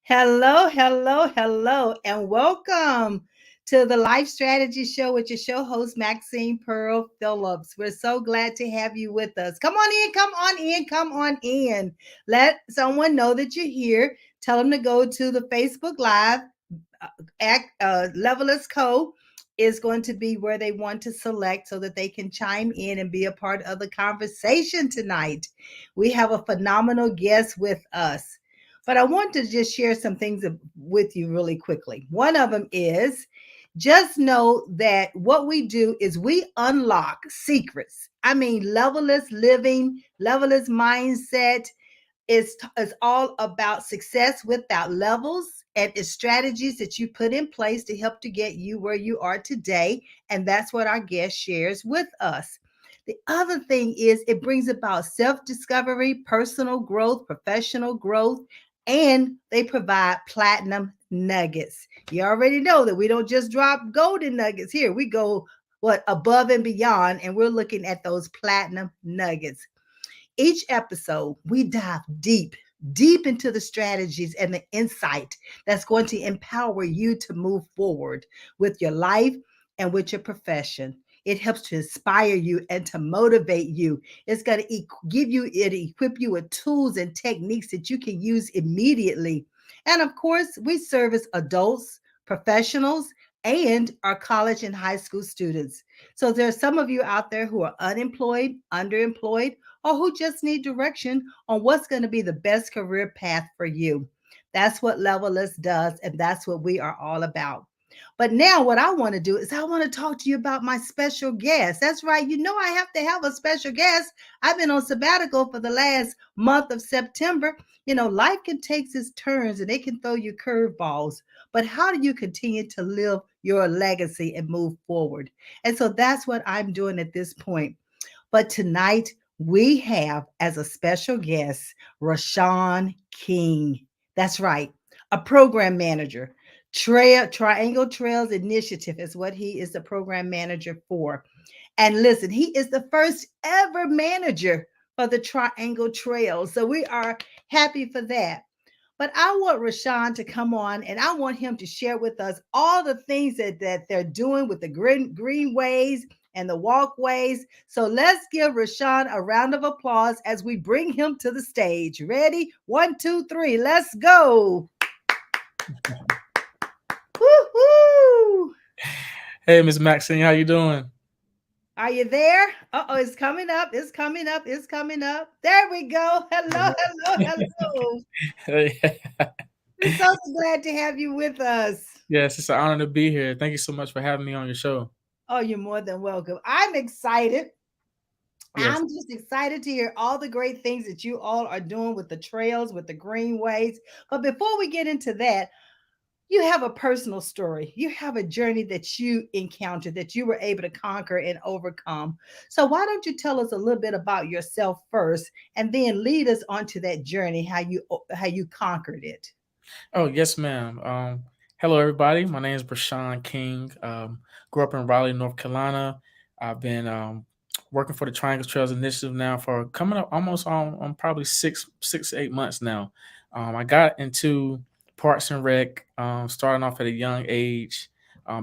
Hello, hello, hello, and welcome to the Life Strategy Show with your show host, Maxine Phillips. We're so glad to have you with us. Come on in, come on in, come on in. Let someone know that you're here. Tell them to go to the Facebook Live. Levelers Co. is going to be where they want to select so that they can chime in and be a part of the conversation tonight. We have a phenomenal guest with us. But I want to just share some things with you really quickly. One of them is just know that what we do is we unlock secrets. I mean, levelless living, levelless mindset, is all about success without levels, and it's strategies that you put in place to help to get you where you are today. And that's what our guest shares with us. The other thing is it brings about self-discovery, personal growth, professional growth, and they provide platinum nuggets. You already know that we don't just drop golden nuggets here. We go what above and beyond, and we're looking at those platinum nuggets. Each episode, we dive deep into the strategies and the insight that's going to empower you to move forward with your life and with your profession. It helps to inspire you and to motivate you. It's going to equip you with tools and techniques that you can use immediately. And of course, we serve as adults, professionals, and our college and high school students. So there are some of you out there who are unemployed, underemployed, or who just need direction on what's going to be the best career path for you. That's what Levelist does, and that's what we are all about. But now, what I want to do is I want to talk to you about my special guest. That's right. You know, I have to have a special guest. I've been on sabbatical for the last month of September. You know, life can take its turns and it can throw you curveballs. But how do you continue to live your legacy and move forward? And so that's what I'm doing at this point. But tonight we have as a special guest Rashawn King. That's right, a program manager. Triangle Trails Initiative is what he is the program manager for. And listen, he is the first ever manager for the Triangle Trails. So we are happy for that. But I want Rashawn to come on and I want him to share with us all the things that they're doing with the greenways and the walkways. So let's give Rashawn a round of applause as we bring him to the stage. Ready? One, two, three. Let's go. Woo-hoo! Hey, Miss Maxine, how you doing? Are you there? Uh-oh, it's coming up. It's coming up. It's coming up. There we go. Hello, hello, hello. Hey, We're so glad to have you with us. yes, it's an honor to be here. Thank you so much for having me on your show. Oh, you're more than welcome. I'm excited. Yes. I'm just excited to hear all the great things that you all are doing with the trails, with the greenways. But before we get into that, you have a personal story. You have a journey that you encountered that you were able to conquer and overcome. So why don't you tell us a little bit about yourself first and then lead us onto that journey, how you conquered it. Oh, yes, ma'am. Hello, everybody. My name is Brashawn King. Grew up in Raleigh, North Carolina. I've been working for the Triangle Trails Initiative now for coming up almost on probably 8 months now. I got into Parks and Rec, starting off at a young age.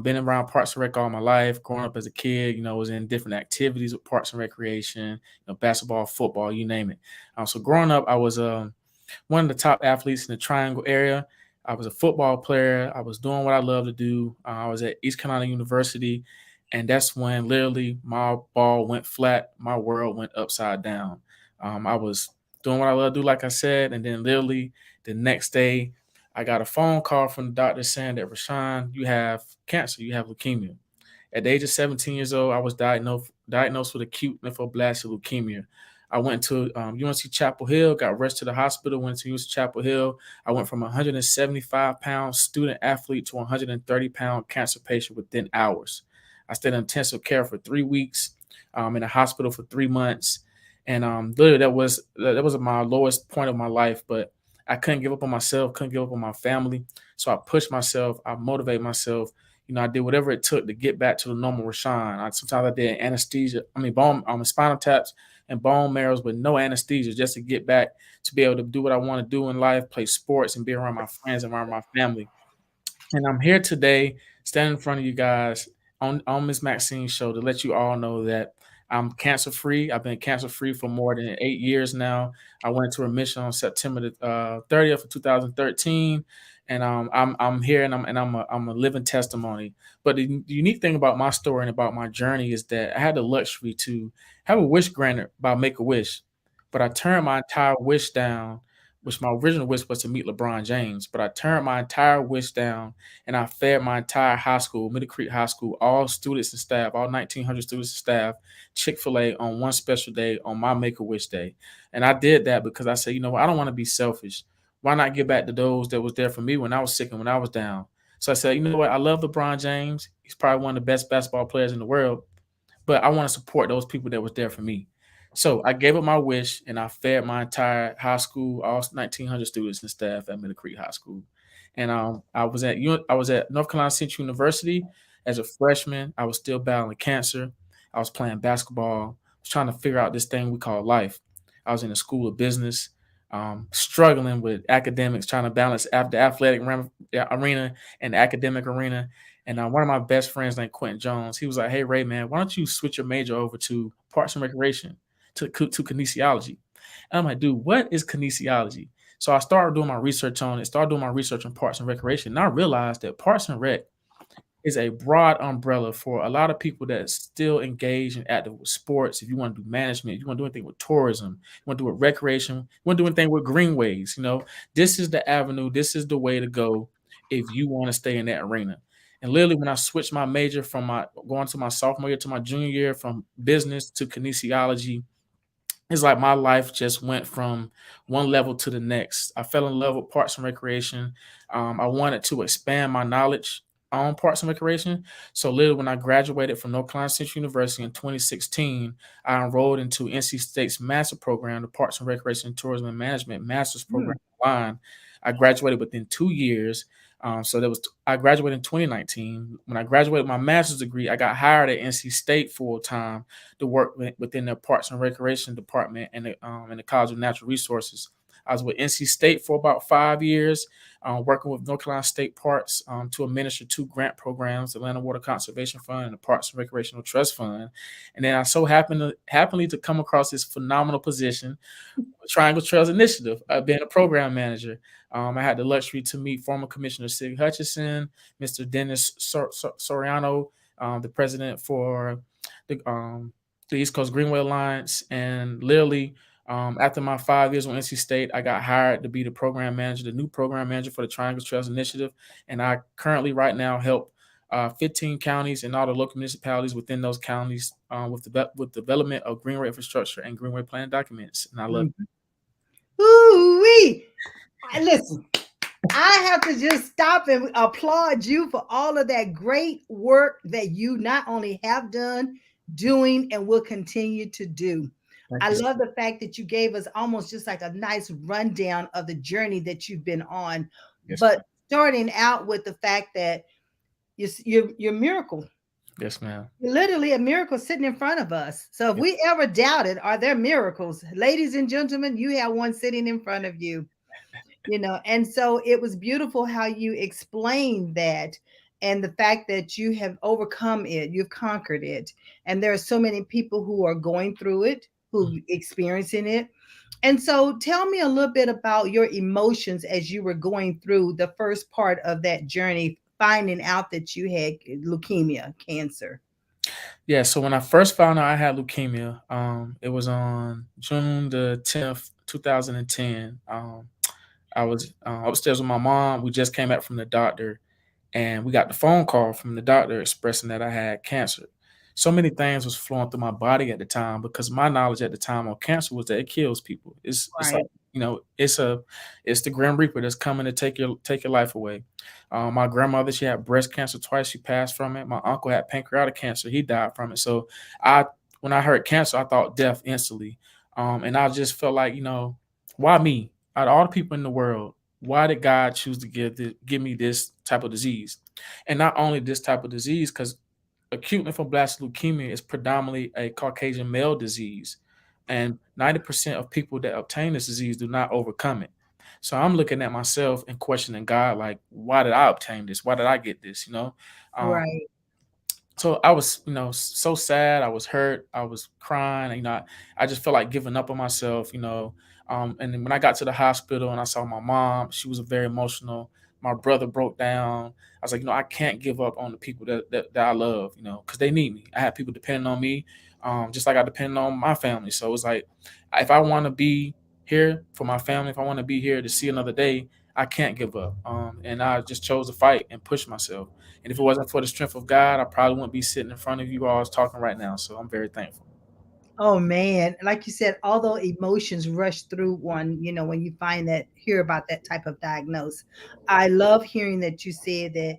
Been around Parks and Rec all my life. Growing up as a kid, was in different activities with Parks and Recreation, basketball, football, you name it. So growing up, I was one of the top athletes in the Triangle area. I was a football player. I was doing what I love to do. I was at East Carolina University, and that's when literally my ball went flat. My world went upside down. I was doing what I love to do, like I said, and then literally the next day, I got a phone call from the doctor saying that Rashawn, you have cancer, you have leukemia. At the age of 17 years old, I was diagnosed with acute lymphoblastic leukemia. I went to UNC Chapel Hill, got rushed to the hospital, went to UNC Chapel Hill. I went from a 175-pound student athlete to a 130-pound cancer patient within hours. I stayed in intensive care for 3 weeks, in a hospital for 3 months. And literally that was my lowest point of my life, but I couldn't give up on myself, couldn't give up on my family. So I pushed myself, I motivated myself. I did whatever it took to get back to the normal Rashawn. Sometimes I did anesthesia, bone, spinal taps and bone marrows with no anesthesia just to get back to be able to do what I want to do in life, play sports and be around my friends and around my family. And I'm here today, standing in front of you guys on Miss Maxine's show to let you all know that I'm cancer free. I've been cancer free for more than 8 years now. I went into remission on September the 30th of 2013, and I'm here and I'm a living testimony. But the unique thing about my story and about my journey is that I had the luxury to have a wish granted by Make a Wish, but I turned my entire wish down, which my original wish was to meet LeBron James, but I turned my entire wish down and I fed my entire high school, Middle Creek High School, all students and staff, all 1,900 students and staff, Chick-fil-A on one special day on my Make-A-Wish Day. And I did that because I said, you know what, I don't want to be selfish. Why not give back to those that was there for me when I was sick and when I was down? So I said, you know what, I love LeBron James. He's probably one of the best basketball players in the world, but I want to support those people that was there for me. So I gave up my wish and I fed my entire high school, all 1,900 students and staff at Middle Creek High School. And I was at North Carolina Central University as a freshman. I was still battling cancer. I was playing basketball. I was trying to figure out this thing we call life. I was in the School of Business, struggling with academics, trying to balance the athletic arena and the academic arena. And one of my best friends named Quentin Jones, he was like, "Hey Ray, man, why don't you switch your major over to Parks and Recreation, to kinesiology?" And I'm like, "Dude, what is kinesiology?" So I started doing my research on it, started doing my research on Parks and Recreation. And I realized that Parks and Rec is a broad umbrella for a lot of people that still engage and active with sports. If you want to do management, if you want to do anything with tourism, you want to do with recreation, you want to do anything with greenways, this is the avenue, this is the way to go if you want to stay in that arena. And literally, when I switched my major from my going to my sophomore year to my junior year, from business to kinesiology, it's like my life just went from one level to the next. I fell in love with Parks and Recreation. I wanted to expand my knowledge on Parks and Recreation. So literally when I graduated from North Carolina Central University in 2016, I enrolled into NC State's master program, the Parks and Recreation Tourism and Management Master's Hmm. Program online. I graduated within 2 years. I graduated in 2019. When I graduated my master's degree, I got hired at NC State full time to work within the Parks and Recreation Department and the College of Natural Resources. I was with NC State for about 5 years, working with North Carolina State Parks to administer two grant programs, the Atlanta Water Conservation Fund and the Parks and Recreational Trust Fund. And then I so happily to come across this phenomenal position, Triangle Trails Initiative, being a program manager. I had the luxury to meet former Commissioner Sig Hutchison, Mr. Dennis Soriano, the president for the, um, the East Coast Greenway Alliance. And literally, after my 5 years on NC State, I got hired to be the program manager, the new program manager for the Triangle Trails Initiative. And I currently, right now, help 15 counties and all the local municipalities within those counties with development of greenway infrastructure and greenway plan documents. And I love it. Ooh-wee. Listen, I have to just stop and applaud you for all of that great work that you not only have done, doing, and will continue to do. Thank I you. love the fact that you gave us almost just like a nice rundown of the journey that you've been on. Yes, But ma'am. starting out with the fact that you're a miracle. Yes, ma'am. You're literally a miracle sitting in front of us. So if Yes. we ever doubted, are there miracles? Ladies and gentlemen, you have one sitting in front of you. And so it was beautiful how you explained that, and the fact that you have overcome it, you've conquered it, and there are so many people who are going through it, who experiencing it. And so tell me a little bit about your emotions as you were going through the first part of that journey, finding out that you had leukemia, cancer. Yeah, so when I first found out I had leukemia, it was on June the 10th, 2010. I was upstairs with my mom. We just came back from the doctor, and we got the phone call from the doctor expressing that I had cancer. So many things was flowing through my body at the time because my knowledge at the time on cancer was that it kills people. It's like, Right. it's the Grim Reaper that's coming to take your life away. My grandmother, she had breast cancer twice. She passed from it. My uncle had pancreatic cancer. He died from it. So I when I heard cancer, I thought death instantly. And I just felt like, why me? Out of all the people in the world, why did God choose to give me this type of disease? And not only this type of disease, because acute lymphoblastic leukemia is predominantly a Caucasian male disease, and 90% of people that obtain this disease do not overcome it. So I'm looking at myself and questioning God, like, why did I obtain this? Why did I get this? Um, Right. so I was, so sad. I was hurt. I was crying. I just felt like giving up on myself. And then when I got to the hospital and I saw my mom, she was very emotional. My brother broke down. I was like, I can't give up on the people that I love, because they need me. I had people depending on me, just like I depend on my family. So it was like, if I want to be here for my family, if I want to be here to see another day, I can't give up. And I just chose to fight and push myself. And if it wasn't for the strength of God, I probably wouldn't be sitting in front of you all talking right now. So I'm very thankful. Oh man, like you said, although emotions rush through one, when you hear about that type of diagnosis. I love hearing that you said that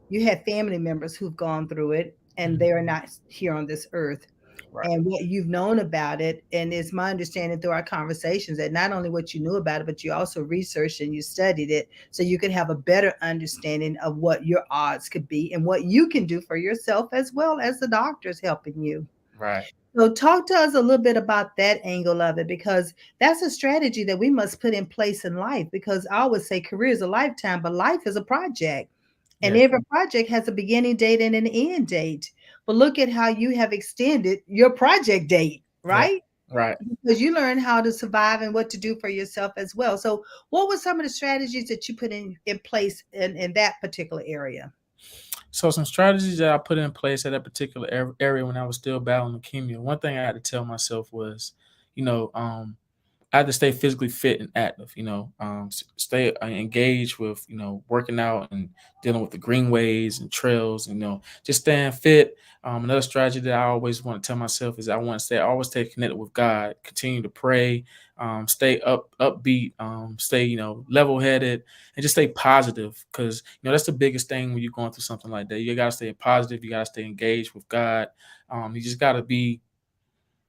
you had family members who've gone through it and Mhm. they are not here on this earth. Right, And what you've known about it, and it's my understanding through our conversations that not only what you knew about it, but you also researched and you studied it so you could have a better understanding of what your odds could be and what you can do for yourself as well as the doctors helping you. right. So talk to us a little bit about that angle of it, because that's a strategy that we must put in place in life. Because I always say career is a lifetime, but life is a project. And Yes, every project has a beginning date and an end date. But look at how you have extended your project date, yeah, right? right. Because you learn how to survive and what to do for yourself as well. So what were some of the strategies that you put in place in that particular area? So some strategies that I put in place at that particular area when I was still battling leukemia. One thing I had to tell myself was, you know, I had to stay physically fit and active, stay engaged with, working out and dealing with the greenways and trails, just staying fit. Another strategy that I always want to tell myself is I want to always stay connected with God, continue to pray, stay upbeat, stay, level headed, and just stay positive. Cause, that's the biggest thing when you're going through something like that. You got to stay positive. You got to stay engaged with God. You just got to be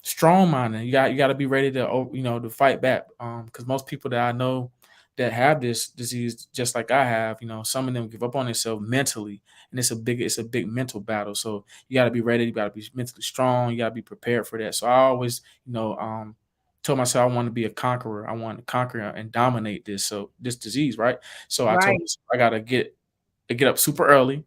strong minded. You got to be ready to to fight back. Because most people that I know that have this disease, just like I have, some of them give up on themselves mentally, and it's a big mental battle. So you got to be ready. You got to be mentally strong. You got to be prepared for that. So I always, told myself I want to be a conqueror. I want to conquer and dominate this disease, right? So I told Right, myself I got to get up super early,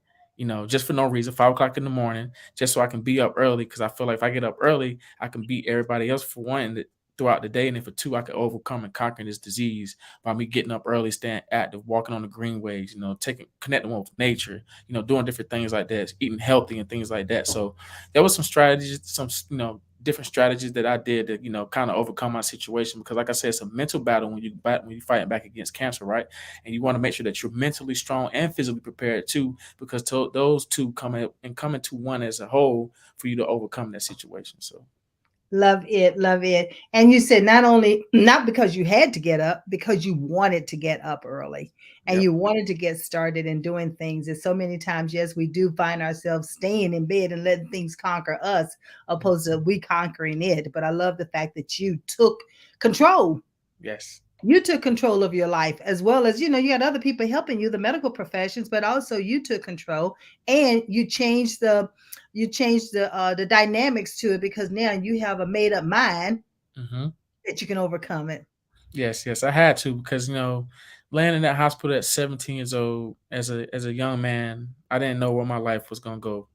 just for no reason, 5 o'clock in the morning, just so I can be up early. Because I feel like if I get up early, I can beat everybody else for one throughout the day, and then for two, I can overcome and conquer this disease by me getting up early, staying active, walking on the greenways, taking connecting with nature, doing different things like that, eating healthy and things like that. So there was some strategies, some different strategies that I did to kind of overcome my situation, because like I said, it's a mental battle when you fighting back against cancer, right? And you want to make sure that you're mentally strong and physically prepared too, because those two come into one as a whole for you to overcome that situation. So love it, love it. And you said not because you had to get up, because you wanted to get up early and yep. you wanted to get started and doing things. And so many times, yes, we do find ourselves staying in bed and letting things conquer us opposed to we conquering it. But I love the fact that you took control. Yes. You took control of your life, as well as you had other people helping you, the medical professions, but also you took control and you changed the dynamics to it, because now you have a made up mind Hmm. that you can overcome it. Yes, yes, I had to, because laying in that hospital at 17 years old as a young man, I didn't know where my life was gonna go,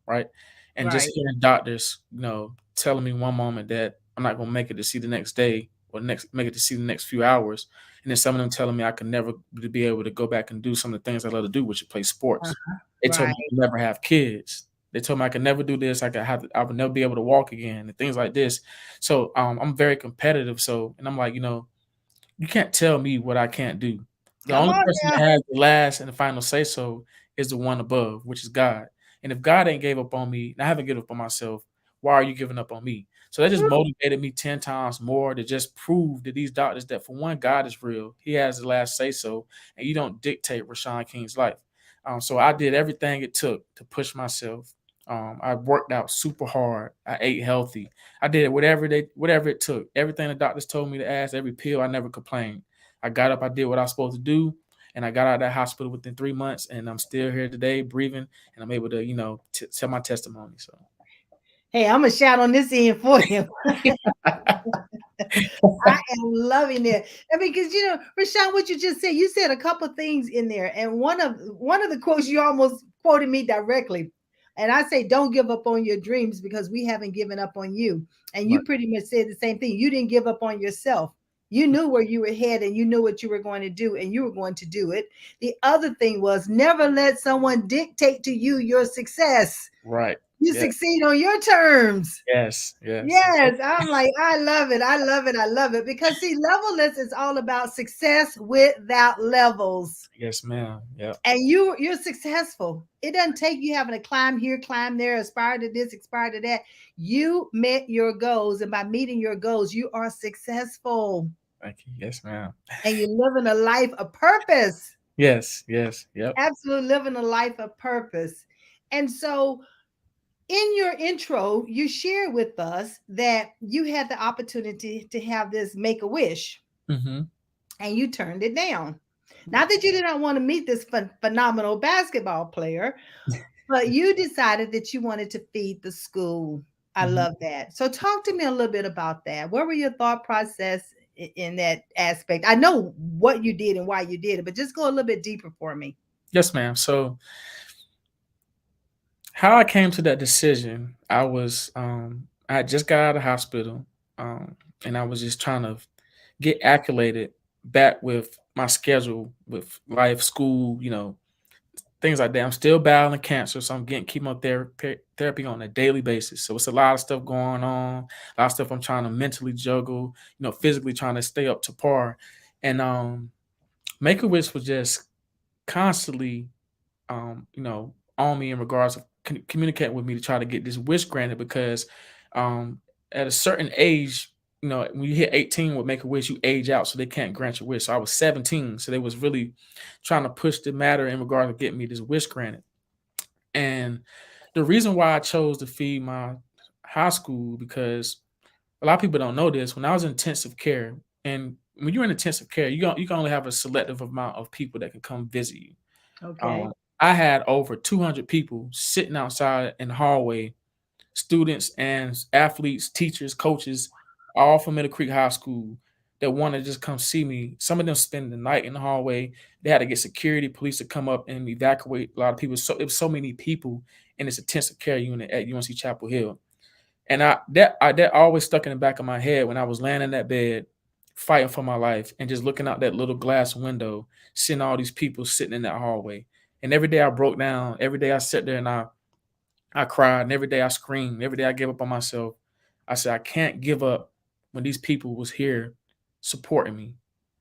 right? And just Right. hearing doctors, telling me one moment that I'm not gonna make it to see the next day or next make it to see the next few hours, and then some of them telling me I could never be able to go back and do some of the things I love to do, which is play sports. Uh-huh. They told me I Right. could never have kids. They told me I could never do this. I would never be able to walk again, and things like this. So I'm very competitive. So, and I'm like, you can't tell me what I can't do. The Come only on person now. that has the last and the final say so is the one above, which is God. And if God ain't gave up on me, and I haven't given up on myself, why are you giving up on me? So that just Woo. motivated me 10 times more to just prove to these doctors that, for one, God is real. He has the last say so, and you don't dictate Rashawn King's life. So I did everything it took to push myself. I worked out super hard. I ate healthy. I did whatever it took. Everything the doctors told me to ask, every pill, I never complained. I got up, I did what I was supposed to do, and I got out of that hospital within 3 months, and I'm still here today, breathing, and I'm able to, tell my testimony. So Hey, I'm gonna shout on this end for him. I am loving it. I mean, because Rashawn, what you just said, you said a couple things in there, and one of the quotes you almost quoted me directly. And I say, don't give up on your dreams because we haven't given up on you. And Right. you pretty much said the same thing. You didn't give up on yourself. You knew where you were headed, you knew what you were going to do, and you were going to do it. The other thing was never let someone dictate to you your success. Right. You Yeah. succeed on your terms. Yes. Yes. Yes, I'm like, I love it. I love it. I love it. Because see, levelless is all about success without levels. Yes, ma'am. Yep. And you're successful. It doesn't take you having to climb here, climb there, aspire to this, aspire to that. You met your goals, and by meeting your goals, you are successful. Thank you. Yes, ma'am. And you're living a life of purpose. Yes. Yes. Yep. Absolutely living a life of purpose. And so in your intro, you shared with us that you had the opportunity to have this make a wish Mm-hmm. and you turned it down. Not that you did not want to meet this phenomenal basketball player, but you decided that you wanted to feed the school. I Mm-hmm. love that. So, talk to me a little bit about that. What were your thought process in that aspect? I know what you did and why you did it, but just go a little bit deeper for me. Yes, ma'am. So how I came to that decision, I had just got out of the hospital, and I was just trying to get acclimated back with my schedule with life, school, things like that. I'm still battling cancer, so I'm getting chemotherapy on a daily basis. So it's a lot of stuff going on, a lot of stuff I'm trying to mentally juggle, physically trying to stay up to par. And Make a Wish was just constantly on me in regards of communicating with me to try to get this wish granted because um, at a certain age, when you hit 18 with Make a Wish, you age out, so they can't grant your wish. So I was 17, so they was really trying to push the matter in regards to getting me this wish granted. And the reason why I chose to feed my high school because a lot of people don't know this. When I was in intensive care, and when you're in intensive care, you can only have a selective amount of people that can come visit you. Okay. um, I had over 200 people sitting outside in the hallway, students and athletes, teachers, coaches, all from Middle Creek High School that wanted to just come see me. Some of them spend the night in the hallway. They had to get security, police to come up and evacuate a lot of people. So it was so many people in this intensive care unit at UNC Chapel Hill. And that always stuck in the back of my head when I was laying in that bed, fighting for my life, and just looking out that little glass window, seeing all these people sitting in that hallway. And every day I broke down. Every day I sat there and I cried. And every day I screamed. Every day I gave up on myself. I said I can't give up when these people was here supporting me.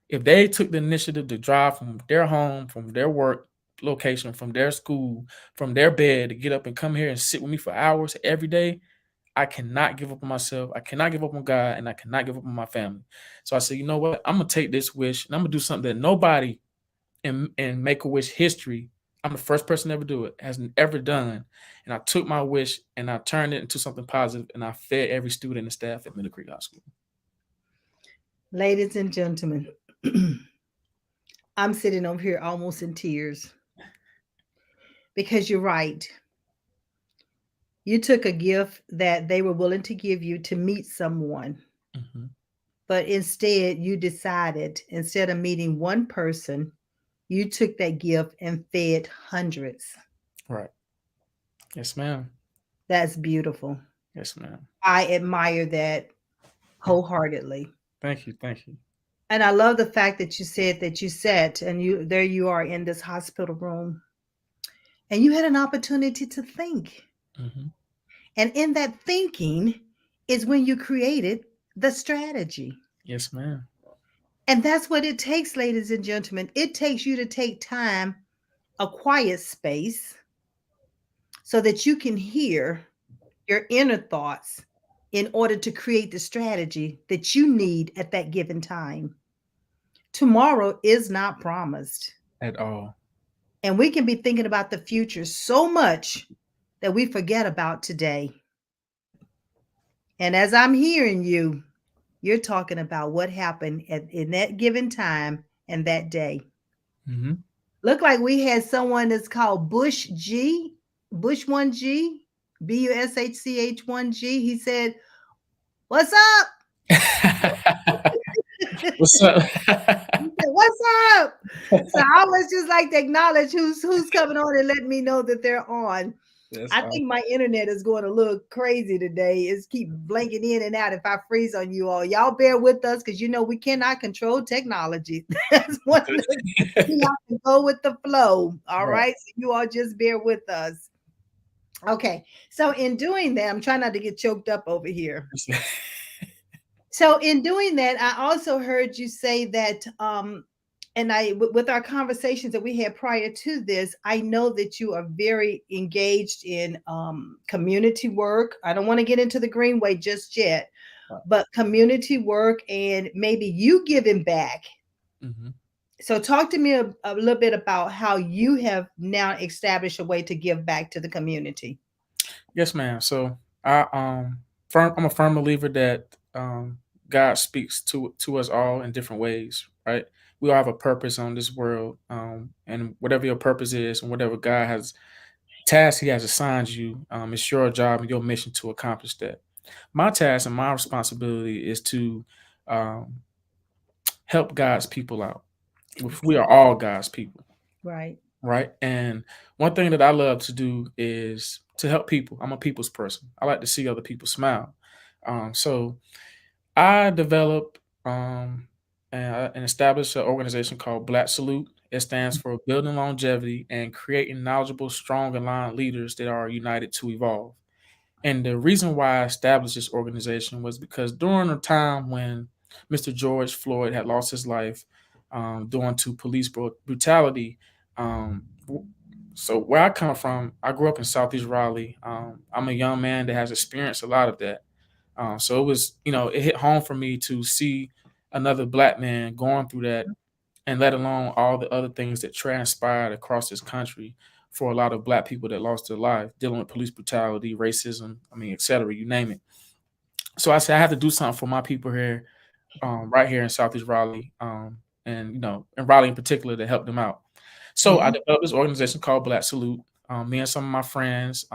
If they took the initiative to drive from their home, from their work location, from their school, from their bed to get up and come here and sit with me for hours every day, I cannot give up on myself. I cannot give up on God, and I cannot give up on my family. So I said, you know what? I'm gonna take this wish and I'm gonna do something that nobody in Make a Wish history, I'm the first person to ever do it, hasn't ever done. And I took my wish and I turned it into something positive, and I fed every student and staff at Middle Creek High School. Ladies and gentlemen, I'm sitting over here almost in tears because you're right. You took a gift that they were willing to give you to meet someone, Hmm. but instead you decided, instead of meeting one person, you took that gift and fed hundreds. Right. Yes, ma'am. That's beautiful. Yes, ma'am. I admire that wholeheartedly. Thank you. Thank you. And I love the fact that you said that you sat and there you are in this hospital room and you had an opportunity to think. Hmm. And in that thinking is when you created the strategy. Yes, ma'am. And that's what it takes, ladies and gentlemen. It takes you to take time, a quiet space, so that you can hear your inner thoughts in order to create the strategy that you need at that given time. Tomorrow is not promised. At all. And we can be thinking about the future so much that we forget about today. And as I'm hearing you, you're talking about what happened in that given time and that day. Hmm. Look like we had someone that's called Bush G, Bush 1G. BUSHCH1G. He said, "What's up?" What's up? He said, "What's up?" So I always just like to acknowledge who's coming on and let me know that they're on. That's I awesome. think my internet is going a little crazy today. It's keep blanking in and out. If I freeze on you all, y'all bear with us because we cannot control technology. That's one of the we have to go with the flow. All Right. right. So you all just bear with us. Okay. So in doing that, I'm trying not to get choked up over here. So in doing that, I also heard you say that and with our conversations that we had prior to this, I know that you are very engaged in community work. I don't want to get into the greenway just yet, Right. but community work and maybe you giving back. Mhm. So talk to me a little bit about how you have now established a way to give back to the community. Yes, ma'am. So I'm a firm believer that God speaks to us all in different ways, right? We all have a purpose on this world, and whatever your purpose is, and whatever God has task He has assigned you, it's your job and your mission to accomplish that. My task and my responsibility is to um, help God's people out. We are all God's people, Right. right? And one thing that I love to do is to help people. I'm a people's person. I like to see other people smile. So I developed and established an organization called Black Salute. It stands for Building Longevity and Creating Knowledgeable, Strong, Aligned Leaders that are united to evolve. And the reason why I established this organization was because during a time when Mr. George Floyd had lost his life due to police brutality, um, so where I come from, I grew up in Southeast Raleigh. I'm a young man that has experienced a lot of that. So it was, it hit home for me to see another black man going through that, and let alone all the other things that transpired across this country for a lot of black people that lost their life dealing with police brutality, racism, I mean, et cetera, you name it. So I said I have to do something for my people here, right here in Southeast Raleigh, and in Raleigh in particular to help them out. So I Mhm. developed this organization called Black Salute. Me and some of my friends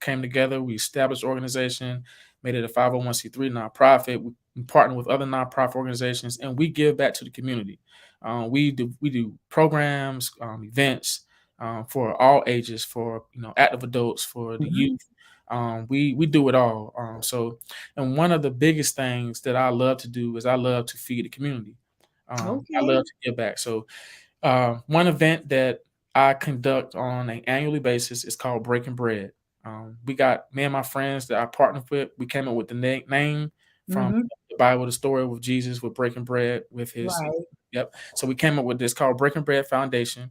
came together. We established organization, made it a 501c3 nonprofit. We partner with other nonprofit organizations, and we give back to the community. We do programs, events for all ages, for active adults, for the Mhm. youth. We do it all. And one of the biggest things that I love to do is I love to feed the community. I Okay. love to give back. So one event that I conduct on an annually basis is called Breaking Bread. We got me and my friends that I partnered with. We came up with the name from Mhm. the Bible, the story with Jesus with breaking bread with his. Right. Yep. So we came up with this called Breaking Bread Foundation,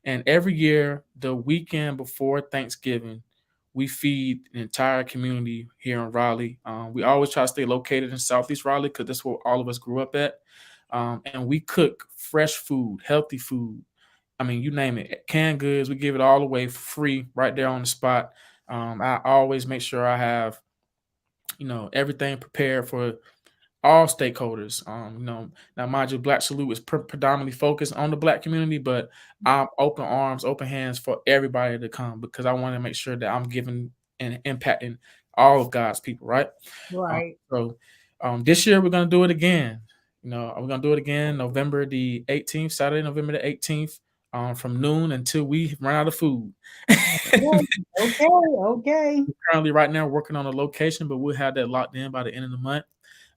and every year, the weekend before Thanksgiving, we feed the entire community here in Raleigh. We always try to stay located in Southeast Raleigh because that's where all of us grew up at. And we cook fresh food, healthy food. I mean, you name it, canned goods. We give it all away for free right there on the spot. I always make sure I have, everything prepared for all stakeholders. Now mind you, Black Salute is predominantly focused on the Black community, but I'm open arms, open hands for everybody to come because I want to make sure that I'm giving and impacting all of God's people, right? Um, Right. so this year we're gonna do it again. We're gonna do it again November the 18th, Saturday, November the 18th, from noon until we run out of food. Okay. Okay. Okay. Currently, right now, working on a location, but we'll have that locked in by the end of the month.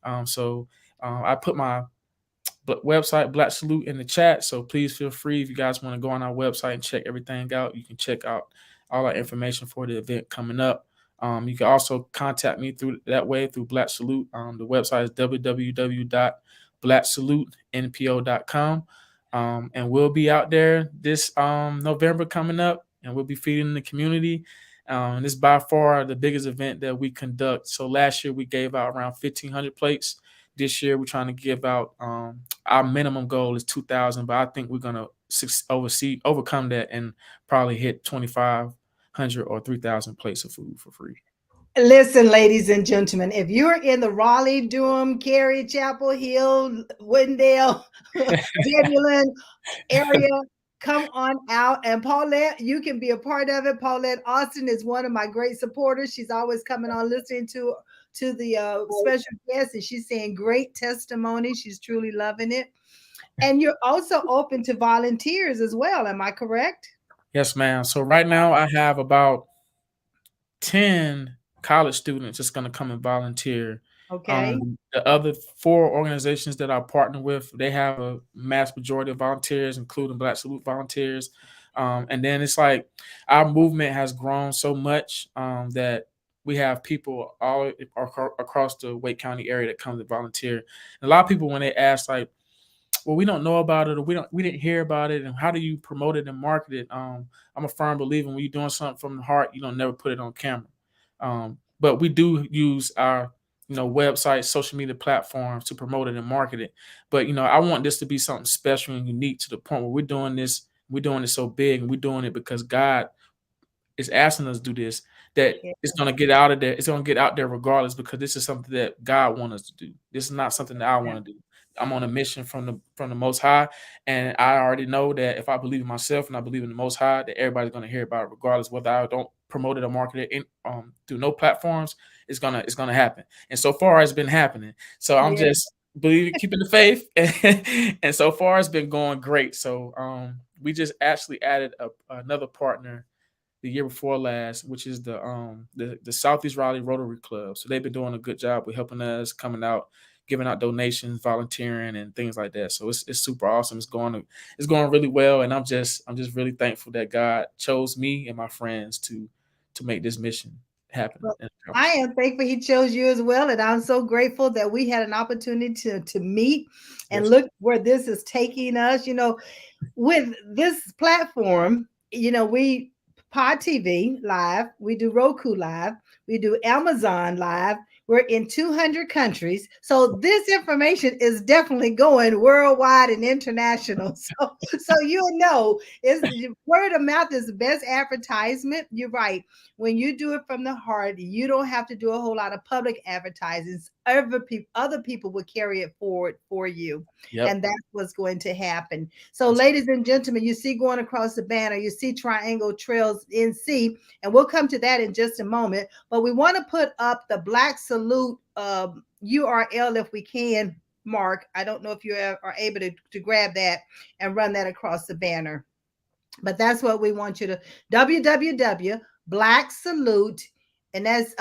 I put my website Black Salute in the chat, so please feel free if you guys want to go on our website and check everything out. You can check out all our information for the event coming up. You can also contact me through that way through Black Salute. The website is www.blacksalutenpo.com. And we'll be out there this November coming up, and we'll be feeding the community. This is by far the biggest event that we conduct. So last year we gave out around 1,500 plates. This year we're trying to give out our minimum goal is 2,000, but I think we're gonna overcome that and probably hit 2,500 or 3,000 plates of food for free. Listen, ladies and gentlemen, if you're in the Raleigh, Durham, Cary, Chapel Hill, Woodendale, Zebulon area, Come on out. And Paulette, you can be a part of it. Paulette Austin is one of my great supporters. She's always coming on listening to the special guests, and she's saying great testimony. She's truly loving it. And you're also open to volunteers as well. Am I correct? Yes, ma'am. So right now I have about 10 college students that's going to come and volunteer. Okay. The other 4 organizations that I partner with, they have a mass majority of volunteers, including Black Salute volunteers. And then it's like our movement has grown so much that we have people all across the Wake County area that come to volunteer. And a lot of people, when they ask, like, well, we don't know about it, or we didn't hear about it, and how do you promote it and market it? I'm a firm believer when you're doing something from the heart, you don't never put it on camera. But we do use our website, social media platforms to promote it and market it. But I want this to be something special and unique to the point where we're doing it so big, and we're doing it because God is asking us to do this, that Yeah. it's going to get out of there. It's going to get out there regardless, because this is something that God wants us to do. This is not something that I want to do. I'm on a mission from the Most High, and I already know that if I believe in myself and I believe in the Most High, that everybody's going to hear about it, regardless whether I don't promote it or market it through no platforms. It's gonna happen, and so far it's been happening. So I'm Yeah. just keeping the faith, and so far it's been going great. So we just actually added another partner the year before last, which is the Southeast Raleigh Rotary Club. So they've been doing a good job with helping us, coming out, giving out donations, volunteering, and things like that. So it's super awesome. It's going really well, and I'm just really thankful that God chose me and my friends to make this mission happen. Well, I am thankful he chose you as well. And I'm so grateful that we had an opportunity to meet and Yes. look where this is taking us. With this platform, we Pod TV live, we do Roku live, we do Amazon live. We're in 200 countries. So this information is definitely going worldwide and international. So it's word of mouth is the best advertisement. You're right. When you do it from the heart, you don't have to do a whole lot of public advertising. Other people will carry it forward for you. Yep. And that's what's going to happen. So, ladies and gentlemen, you see going across the banner, you see Triangle Trails NC, and we'll come to that in just a moment. But we want to put up the Black Salute URL if we can, Mark. I don't know if you are able to grab that and run that across the banner. But that's what we want you to www.blacksalute, and that's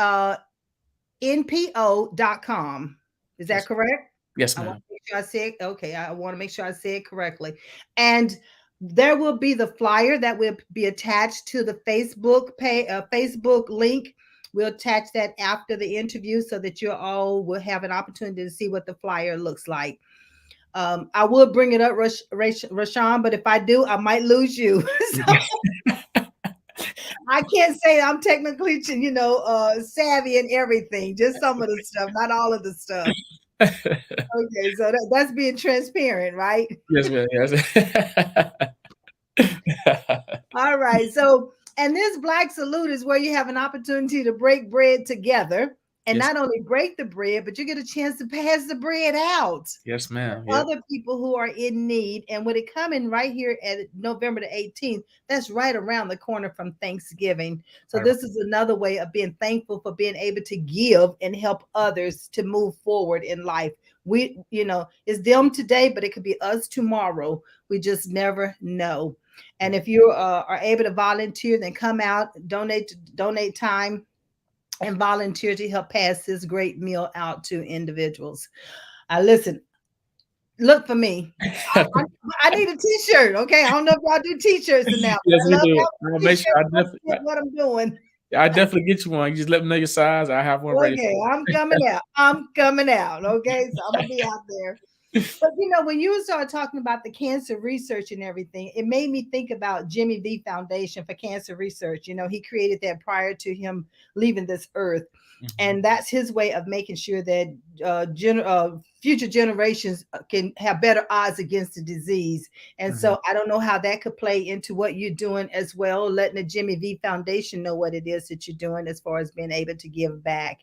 npo.com. Is that correct? Yes, I ma'am. want to make sure I say it. Okay, I want to make sure I say it correctly. And there will be the flyer that will be attached to the Facebook link. We'll attach that after the interview so that you all will have an opportunity to see what the flyer looks like. I will bring it up, Rashawn, but if I do, I might lose you. So I can't say I'm technically, savvy in everything. Just some of the stuff, not all of the stuff. Okay, so that's being transparent, right? Yes, ma'am. Yes. All right. So, and this Black Salute is where you have an opportunity to break bread together, and Yes. not only break the bread, but you get a chance to pass the bread out Yes, ma'am. to other people who are in need. And with it coming right here at November the 18th, that's right around the corner from Thanksgiving. So Right. this is another way of being thankful for being able to give and help others to move forward in life. It's them today, but it could be us tomorrow. We just never know. And if you are able to volunteer, then come out, donate time, and volunteer to help pass this great meal out to individuals. Listen, look for me. I need a T-shirt. Okay, I don't know if y'all do T-shirts now. Yes, I we love do. having I'll a make T-shirt. sure What I'm doing. I definitely get you one. You just let me know your size. I have one ready. Okay, I'm coming out. I'm coming out. Okay, so I'm gonna be out there. But when you started talking about the cancer research and everything, it made me think about Jimmy V Foundation for Cancer Research. He created that prior to him leaving this earth. Mm-hmm. And that's his way of making sure that future generations can have better odds against the disease. And so I don't know how that could play into what you're doing as well, letting the Jimmy V Foundation know what it is that you're doing as far as being able to give back.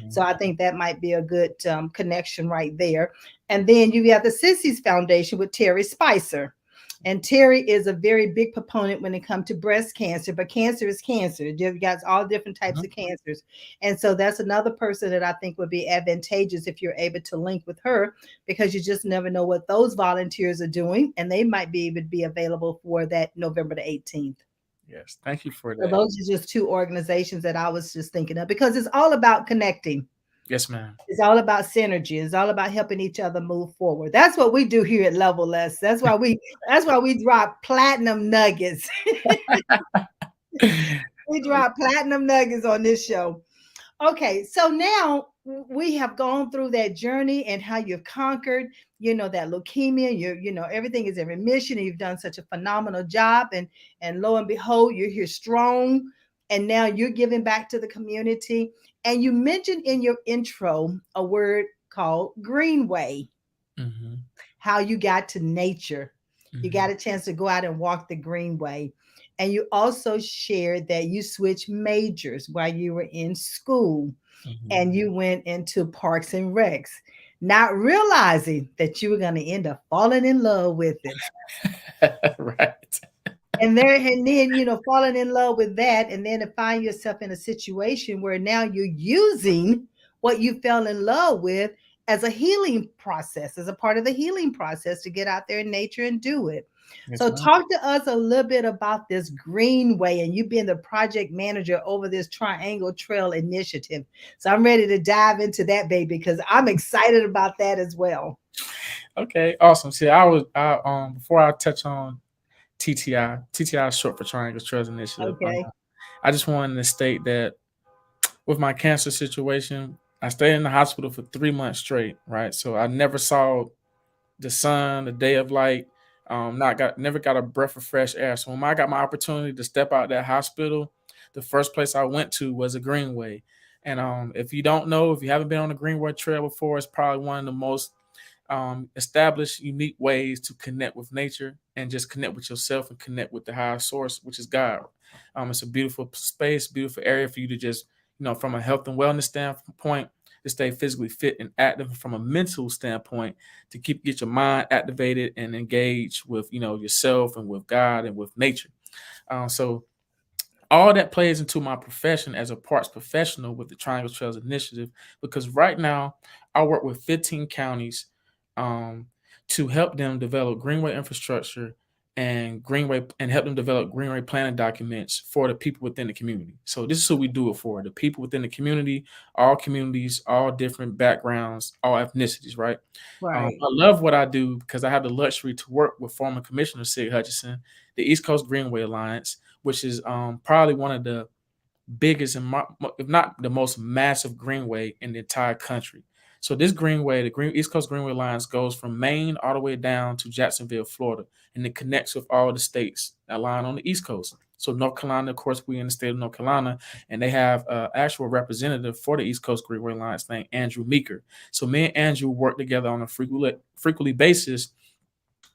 So I think that might be a good connection right there. And then you have the Sissies Foundation with Terry Spicer. And Terry is a very big proponent when it comes to breast cancer, but cancer is cancer. You've got all different types Mhm. of cancers. And so that's another person that I think would be advantageous if you're able to link with her, because you just never know what those volunteers are doing. And they might be able to be available for that November the 18th. Yes, thank you for So that. those are just two organizations that I was just thinking of, because it's all about connecting. Yes, ma'am. It's all about synergy. It's all about helping each other move forward. That's what we do here at Level Less. That's why we drop platinum nuggets. We drop platinum nuggets on this show. Okay, so now we have gone through that journey and how you've conquered, that leukemia. Everything is in remission, and you've done such a phenomenal job. And lo and behold, you're here strong, and now you're giving back to the community. And you mentioned in your intro a word called greenway, Hmm. how you got to nature. You Hmm. got a chance to go out and walk the greenway. And you also shared that you switched majors while you were in school, Hmm. and you went into Parks and Recs, not realizing that you were going to end up falling in love with it. Right. And then falling in love with that, and then to find yourself in a situation where now you're using what you fell in love with as a healing process, as a part of the healing process, to get out there in nature and do it. Yes, So ma'am. talk to us a little bit about this greenway and you being the project manager over this Triangle Trail initiative. So I'm ready to dive into that, baby, because I'm excited about that as well. Okay, awesome. See, I before I touch on TTI is short for Triangle Trails Initiative. Okay. I just wanted to state that with my cancer situation, I stayed in the hospital for 3 months straight, right? So I never saw the sun, the day of light. Not got never got a breath of fresh air. So when I got my opportunity to step out that hospital, the first place I went to was a Greenway. And if you don't know, if you haven't been on the Greenway Trail before, it's probably one of the most establish unique ways to connect with nature and just connect with yourself and connect with the higher source, which is God. It's a beautiful space, beautiful area for you to just, from a health and wellness standpoint, to stay physically fit and active, from a mental standpoint, to get your mind activated and engaged with, yourself and with God and with nature. So all that plays into my profession as a parks professional with the Triangle Trails Initiative, because right now I work with 15 counties um, to help them develop greenway infrastructure and help them develop greenway planning documents for the people within the community. So this is who we do it for: the people within the communities, all different backgrounds, all ethnicities, right? Right. I love what I do because I have the luxury to work with former Commissioner Sid Hutchinson, the East Coast Greenway Alliance, which is probably one of the biggest and if not the most massive greenway in the entire country. So this greenway, the Green East Coast Greenway Alliance, goes from Maine all the way down to Jacksonville, Florida, and it connects with all the states that lie on the East Coast. So North Carolina, of course, we in the state of North Carolina, and they have an actual representative for the East Coast Greenway Alliance named Andrew Meeker. So me and Andrew work together on a frequently basis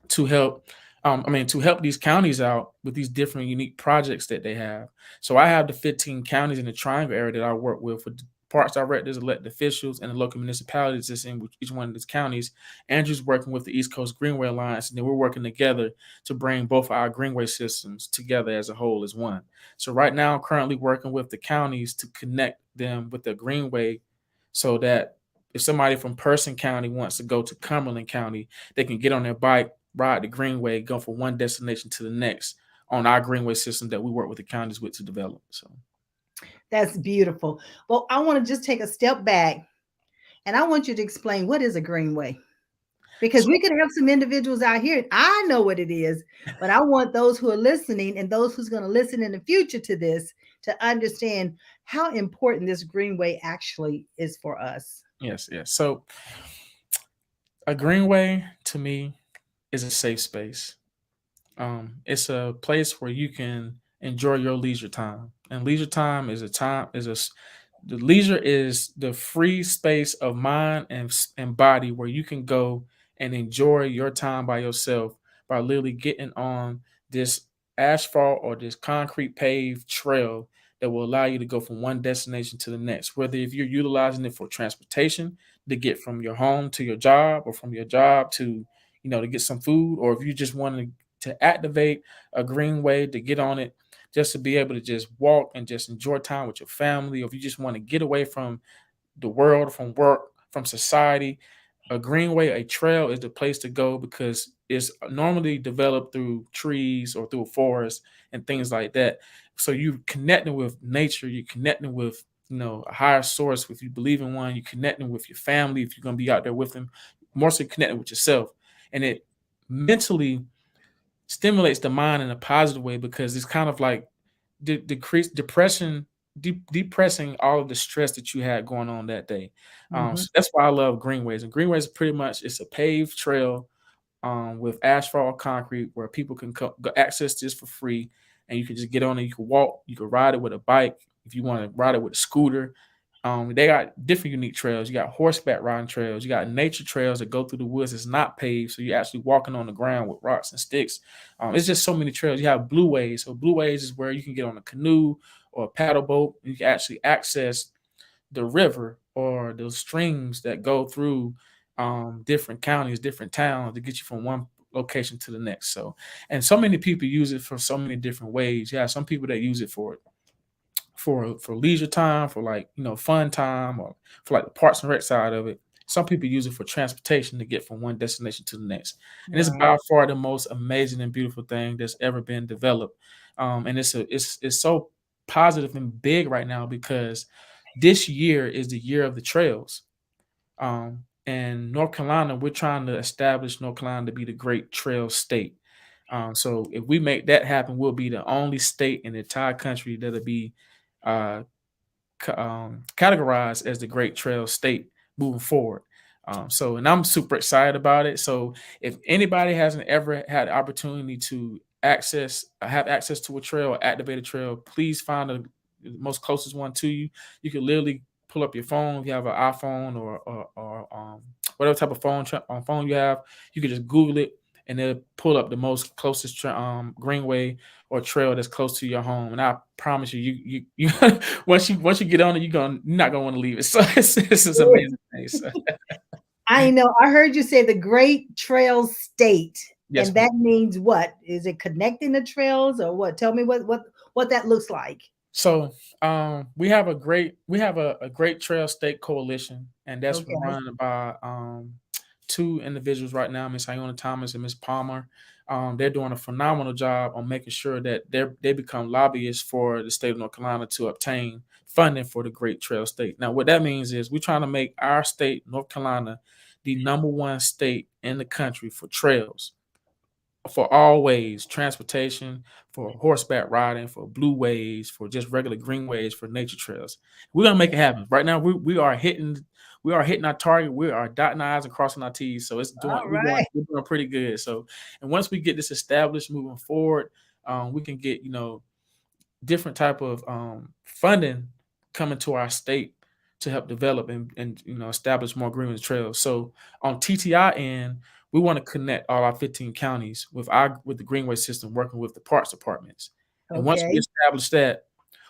to help to help these counties out with these different unique projects that they have. So I have the 15 counties in the Triangle area that I work with the parks directors, elected officials, and the local municipalities that's in each one of these counties. Andrew's working with the East Coast Greenway Alliance, and then we're working together to bring both our greenway systems together as a whole as one. So right now, I'm currently working with the counties to connect them with the greenway, so that if somebody from Person County wants to go to Cumberland County, they can get on their bike, ride the greenway, go from one destination to the next on our greenway system that we work with the counties with to develop. So That's beautiful. Well, I want to just take a step back, and I want you to explain what is a greenway. Because so we could have some individuals out here, I know what it is, but I want those who are listening and those who's going to listen in the future to this to understand how important this greenway actually is for us. yes. So a greenway to me is a safe space. It's a place where you can enjoy your leisure time, and leisure time is a time is a s- the leisure is the free space of mind and body where you can go and enjoy your time by yourself by literally getting on this asphalt or this concrete paved trail that will allow you to go from one destination to the next, whether if you're utilizing it for transportation to get from your home to your job, or from your job to to get some food, or if you just want to to activate a greenway, to get on it, just to be able to just walk and just enjoy time with your family, or if you just want to get away from the world, from work, from society, a greenway, a trail is the place to go because it's normally developed through trees or through a forest and things like that. So you connecting with nature, you're connecting with a higher source. If you believe in one, you're connecting with your family. If you're gonna be out there with them, more so connecting with yourself, and it mentally stimulates the mind in a positive way because it's kind of like decrease depression, depressing all of the stress that you had going on that day. Mhm. So that's why I love greenways. And greenways pretty much it's a paved trail with asphalt concrete where people can go access this for free, and you can just get on it. You can walk, you can ride it with a bike if you want to ride it with a scooter. They got different unique trails. You got horseback riding trails. You got nature trails that go through the woods. It's not paved, so you're actually walking on the ground with rocks and sticks. It's just so many trails. You have blue ways. So blue ways is where you can get on a canoe or a paddle boat. You can actually access the river or those streams that go through different counties, different towns to get you from one location to the next. So, and so many people use it for so many different ways. Yeah, some people that use it for leisure time, for like fun time, or for like the parks and rec side of it. Some people use it for transportation to get from one destination to the next, and it's Right. by far the most amazing and beautiful thing that's ever been developed. And it's so positive and big right now because this year is the year of the trails. And North Carolina, we're trying to establish North Carolina to be the great trail state. So if we make that happen, we'll be the only state in the entire country that'll be uh, categorized as the Great Trail State moving forward. And I'm super excited about it. So if anybody hasn't ever had the opportunity to have access to a trail or activate a trail, please find the most closest one to you. You can literally pull up your phone if you have an iPhone or whatever type of phone you have. You can just Google it and it'll pull up the most closest greenway or trail that's close to your home. And I promise you once you get on it, you're not gonna want to leave it. So it's an amazing thing. So I know. I heard you say the Great Trail State, yes, and that means what? Is it connecting the trails or what? Tell me what that looks like. so we have a great trail state coalition, and that's Okay. run by two individuals right now, Miss Iona Thomas and Miss Palmer. They're doing a phenomenal job on making sure that they become lobbyists for the state of North Carolina to obtain funding for the Great Trail State. Now, what that means is we're trying to make our state, North Carolina, the number one state in the country for trails, for all ways, transportation, for horseback riding, for blue ways, for just regular greenways, for nature trails. We're gonna make it happen. Right now, we are hitting our target. We are dotting our I's and crossing our T's. So it's doing All we're doing right. we're doing pretty good. So, and once we get this established moving forward, we can get different type of funding coming to our state to help develop and establish more green trails. So on TTI end, we want to connect all our 15 counties with the greenway system, working with the parks departments. And once we Okay. establish that,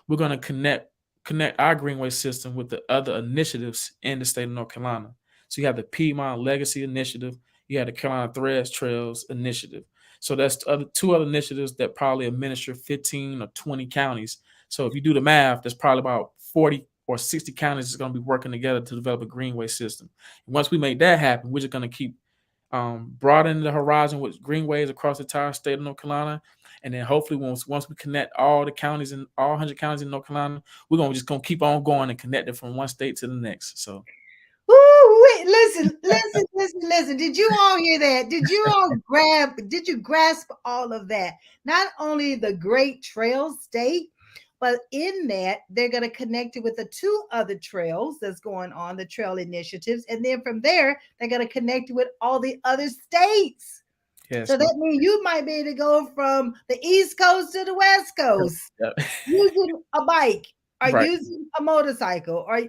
we're going to connect our greenway system with the other initiatives in the state of North Carolina. So you have the Piedmont Legacy Initiative, you have the Carolina Threads Trails Initiative. So that's two other initiatives that probably administer 15 or 20 counties. So if you do the math, there's probably about 40 or 60 counties that's going to be working together to develop a greenway system. And once we make that happen, we're just going to keep broadening the horizon with greenways across the entire state of North Carolina. And then hopefully once we connect all the counties in all 100 counties in North Carolina, we're gonna keep on going and connect it from one state to the next. So Woo, wait, listen, listen, listen, listen. Did you all hear that? Did you grasp all of that? Not only the Great Trail State, but in that they're going to connect it with the two other trails that's going on, the trail initiatives. And then from there, they're going to connect it with all the other states. So yes, that means you might be able to go from the East Coast to the West Coast yeah, using a bike or right, using a motorcycle or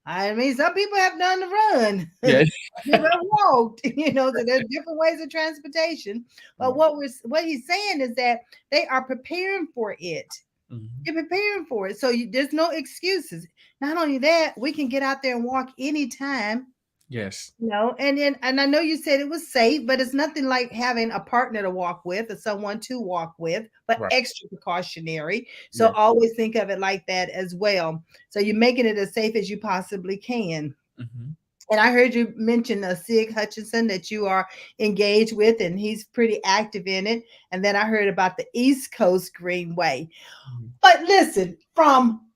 I mean some people have done the run. yeah, People have walked, so there's different ways of transportation. But what he's saying is that they are preparing for it. Mhm. You're preparing for it. So there's no excuses. Not only that, we can get out there and walk anytime Yes. And I know you said it was safe, but it's nothing like having a partner to walk with or someone to walk with, but Right. extra precautionary. So Yes. always think of it like that as well. So you're making it as safe as you possibly can. Hmm. And I heard you mention Sig Hutchinson that you are engaged with, and he's pretty active in it. And then I heard about the East Coast Greenway. Hmm. But listen, from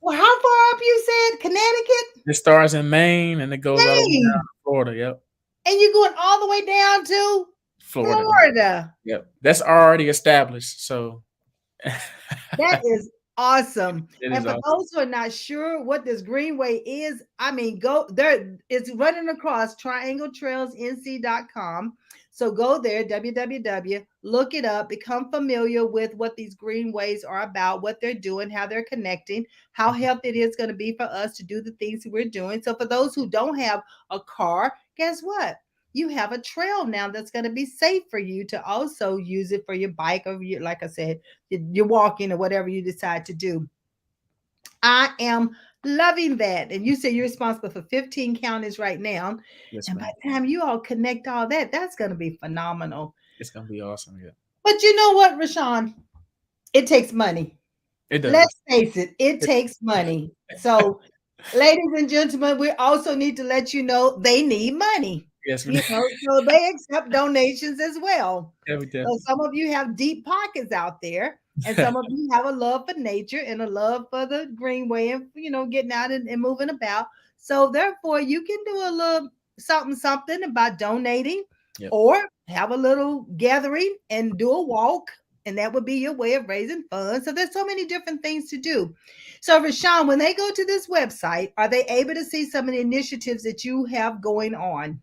well, how far up you said Connecticut, It starts in Maine and it goes all the way down Maine, to Florida. Yep. and you're going all the way down to Florida. Florida. Yep. That's already established. So That is awesome. it And is for awesome. those who are not sure what this greenway is, I mean, go there. It's running across triangletrailsnc.com. So go there, www, look it up, become familiar with what these greenways are about, what they're doing, how they're connecting, how Mhm. healthy it is going to be for us to do the things that we're doing. So for those who don't have a car, guess what? You have a trail now that's going to be safe for you to also use it for your bike or your, like I said, you're walking or whatever you decide to do. I am loving that. And you say you're responsible for 15 counties right now. Yes, And by ma'am. the time you all connect all that, that's going to be phenomenal. It's gonna be awesome. Yeah. But you know what, Rashawn? It takes money. It Let's does. face it, it It, takes money. So, ladies and gentlemen, we also need to let you know they need money. yes, So they accept donations as well. yeah, we So definitely. some of you have deep pockets out there, and some of you have a love for nature and a love for the greenway and getting out and moving about. So therefore, you can do a little something about donating, Yep. or have a little gathering and do a walk, and that would be your way of raising funds. So there's so many different things to do. So Rashawn, when they go to this website, are they able to see some of the initiatives that you have going on?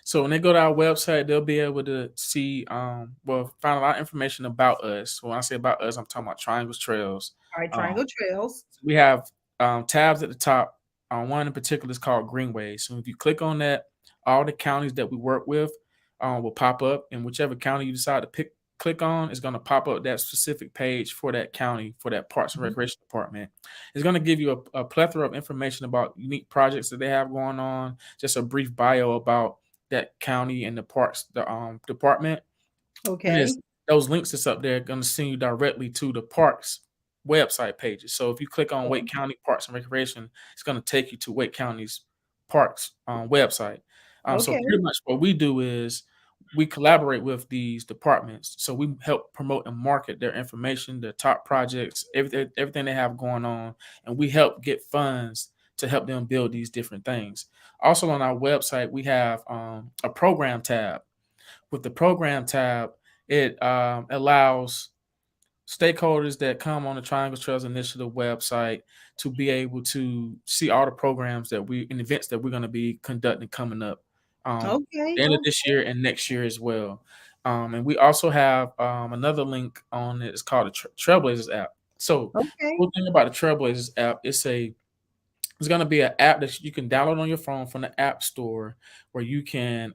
So when they go to our website, they'll be able to see, well, find a lot of information about us. So when I say about us, I'm talking about Triangles Trails. All right, Um, Triangle Trails. we have tabs at the top. One in particular is called Greenway. So if you click on that, all the counties that we work with will pop up, and whichever county you decide to click on is going to pop up that specific page for that county, for that Parks and Mhm. Recreation Department. It's going to give you a plethora of information about unique projects that they have going on, just a brief bio about that county and the parks department. And Okay. it's those links that's up there are going to send you directly to the parks website pages. So if you click on Wake County Parks and Recreation, it's going to take you to Wake County's parks website. So Okay. pretty much what we do is we collaborate with these departments. So we help promote and market their information, their top projects, everything they have going on, and we help get funds to help them build these different things. Also on our website, we have a program tab. With the program tab, it allows stakeholders that come on the Triangle Trails Initiative website to be able to see all the programs that we and events that we're going to be conducting coming up Okay. the end of this Okay. year and next year as well. And we also have another link on it. It's called the Trailblazers app. So the Okay. cool thing about the Trailblazers app, it's going to be an app that you can download on your phone from the App Store, where you can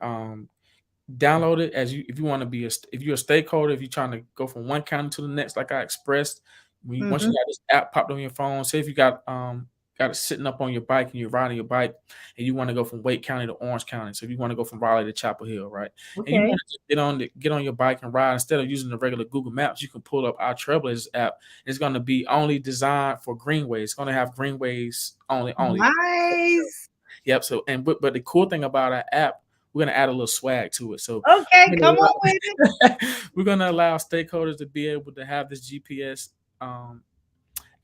download it as you if you want to be if you're a stakeholder, if you're trying to go from one county to the next, like I expressed. Once you Mhm. got this app popped on your phone, say if you got it sitting up on your bike and you're riding your bike and you want to go from Wake County to Orange County. So if you want to go from Raleigh to Chapel Hill, right? And you Okay. want to get on your bike and ride instead of using the regular Google Maps, you can pull up our Trailblazers app. It's going to be only designed for greenways. It's going to have greenways only. Nice. Yep. So but the cool thing about our app, we're gonna add a little swag to it. So Okay. we're Come gonna on with it. allow, we're gonna allow stakeholders to be able to have this GPS um,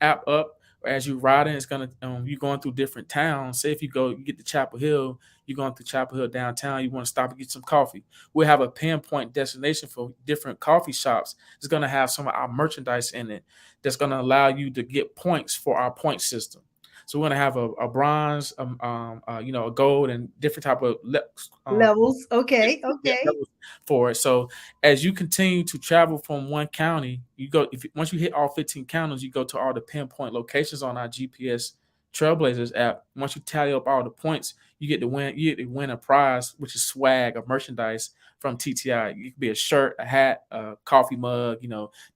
app up as you riding. It's gonna you going through different towns. Say if you get to Chapel Hill, you're going through Chapel Hill downtown. You want to stop and get some coffee. We'll have a pinpoint destination for different coffee shops. It's gonna have some of our merchandise in it. That's gonna allow you to get points for our point system. So we're gonna have a bronze, a gold, and different type of Levels. Okay. Okay. levels for it. So as you continue to travel from one county, you go once you hit all 15 counties, you go to all the pinpoint locations on our GPS Trailblazers app. Once you tally up all the points, you get to win a prize, which is swag or merchandise from TTI. It could be a shirt, a hat, a coffee mug,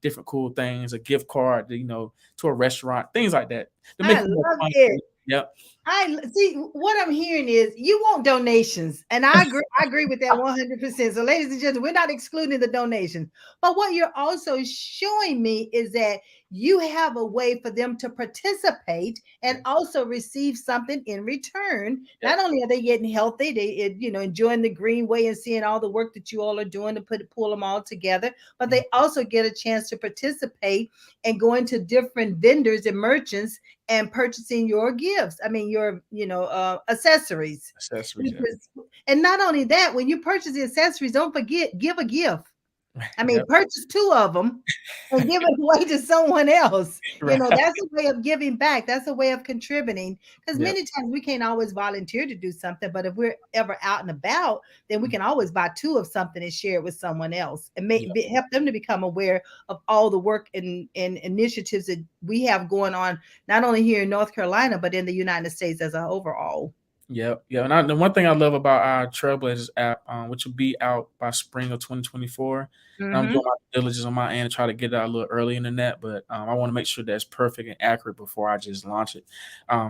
different cool things, a gift card, to a restaurant, things like that to make I it more love fun. it. Yep. I see what I'm hearing is you want donations, and I agree. I agree with that 100%. So, ladies and gentlemen, we're not excluding the donations, but what you're also showing me is that you have a way for them to participate and also receive something in return. Not Yep. only are they getting healthy, they enjoying the greenway and seeing all the work that you all are doing to pull them all together, but Mhm. they also get a chance to participate and go into different vendors and merchants and purchasing your gifts. I mean, your accessories. Accessories. Yeah. And not only that, when you purchase the accessories, don't forget give a gift. I mean, Yep. purchase two of them and give it away to someone else. Right. That's a way of giving back. That's a way of contributing. Because Yep. many times we can't always volunteer to do something, but if we're ever out and about, then we can always buy two of something and share it with someone else and Yep. help them to become aware of all the work and initiatives that we have going on, not only here in North Carolina, but in the United States as a overall. Yep. Yeah. And the one thing I love about our Trailblazers app, which will be out by spring of 2024, and I'm Mm-hmm. doing my diligence on my end to try to get it out a little early in the net, but I want to make sure that's perfect and accurate before I just launch it.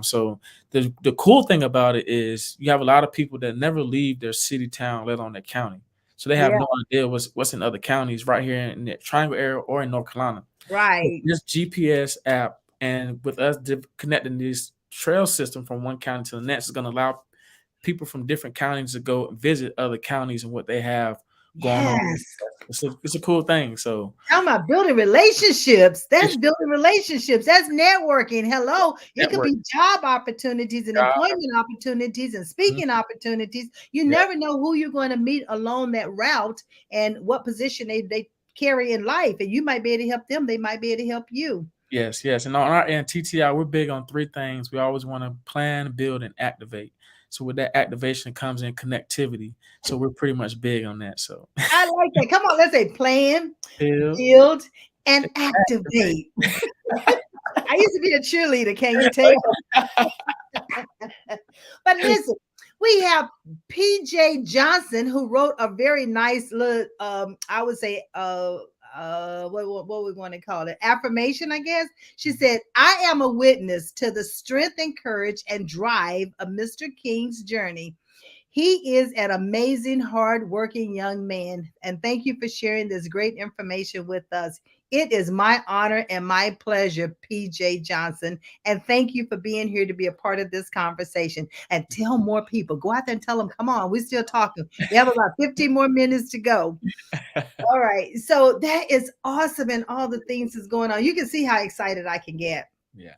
So the cool thing about it is you have a lot of people that never leave their city, town, let alone their county. So they have Yeah, no idea what's in other counties right here in the Triangle area or in North Carolina. But right. this GPS app and with us connecting this trail system from one county to the next is going to allow people from different counties to go visit other counties and what they have going on. Yes. It's a cool thing. So Talking about building relationships. That's building relationships. That's networking. Hello. It could network, be job opportunities and job, employment opportunities and mhm, speaking opportunities. You yep, never know who you're going to meet along that route and what position they carry in life. And you might be able to help them. They might be able to help you. yes, yes. And on our end, TTI, we're big on three things. We always want to plan, build, and activate. So with that activation comes in connectivity. So we're pretty much big on that. So I like that. Come on, let's say plan, build, build, and activate. activate. I used to be a cheerleader, can you tell? But listen, we have PJ Johnson who wrote a very nice little I would say what we want to call it, affirmation, I guess. She said, I am a witness to the strength and courage and drive of Mr. King's journey. He is an amazing, hardworking young man. And thank you for sharing this great information with us. It is my honor and my pleasure, PJ Johnson. And thank you for being here to be a part of this conversation. And tell more people. Go out there and tell them, come on, we're still talking. We have about 15 more minutes to go. All right. So that is awesome. And all the things that's going on. You can see how excited I can get Yeah.